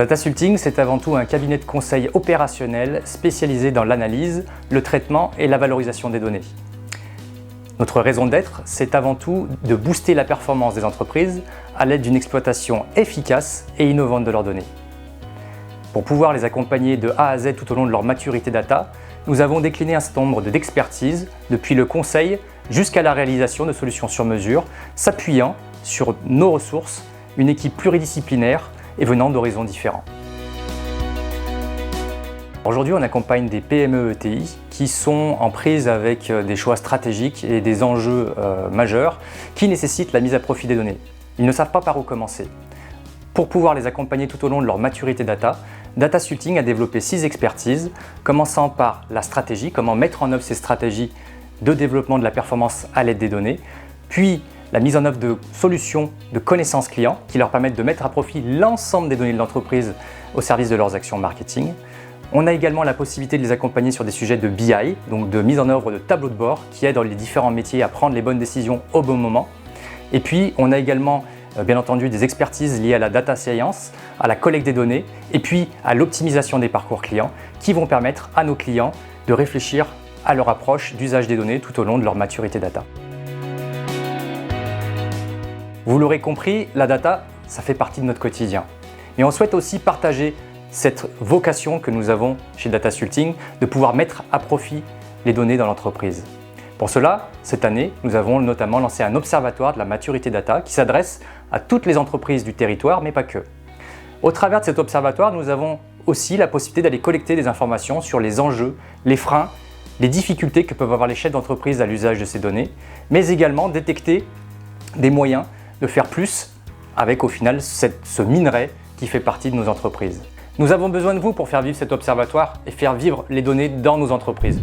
Datasulting, c'est avant tout un cabinet de conseil opérationnel spécialisé dans l'analyse, le traitement et la valorisation des données. Notre raison d'être, c'est avant tout de booster la performance des entreprises à l'aide d'une exploitation efficace et innovante de leurs données. Pour pouvoir les accompagner de A à Z tout au long de leur maturité data, nous avons décliné un certain nombre d'expertises, depuis le conseil jusqu'à la réalisation de solutions sur mesure, s'appuyant sur nos ressources, une équipe pluridisciplinaire et venant d'horizons différents. Aujourd'hui, on accompagne des PME ETI qui sont en prise avec des choix stratégiques et des enjeux majeurs qui nécessitent la mise à profit des données. Ils ne savent pas par où commencer. Pour pouvoir les accompagner tout au long de leur maturité data, Datasulting a développé 6 expertises, commençant par la stratégie, comment mettre en œuvre ces stratégies de développement de la performance à l'aide des données, puis la mise en œuvre de solutions de connaissances clients qui leur permettent de mettre à profit l'ensemble des données de l'entreprise au service de leurs actions marketing. On a également la possibilité de les accompagner sur des sujets de BI, donc de mise en œuvre de tableaux de bord qui aident les différents métiers à prendre les bonnes décisions au bon moment. Et puis, on a également bien entendu des expertises liées à la data science, à la collecte des données et puis à l'optimisation des parcours clients qui vont permettre à nos clients de réfléchir à leur approche d'usage des données tout au long de leur maturité data. Vous l'aurez compris, la data, ça fait partie de notre quotidien. Mais on souhaite aussi partager cette vocation que nous avons chez Datasulting de pouvoir mettre à profit les données dans l'entreprise. Pour cela, cette année, nous avons notamment lancé un observatoire de la maturité data qui s'adresse à toutes les entreprises du territoire, mais pas que. Au travers de cet observatoire, nous avons aussi la possibilité d'aller collecter des informations sur les enjeux, les freins, les difficultés que peuvent avoir les chefs d'entreprise à l'usage de ces données, mais également détecter des moyens de faire plus avec au final ce minerai qui fait partie de nos entreprises. Nous avons besoin de vous pour faire vivre cet observatoire et faire vivre les données dans nos entreprises.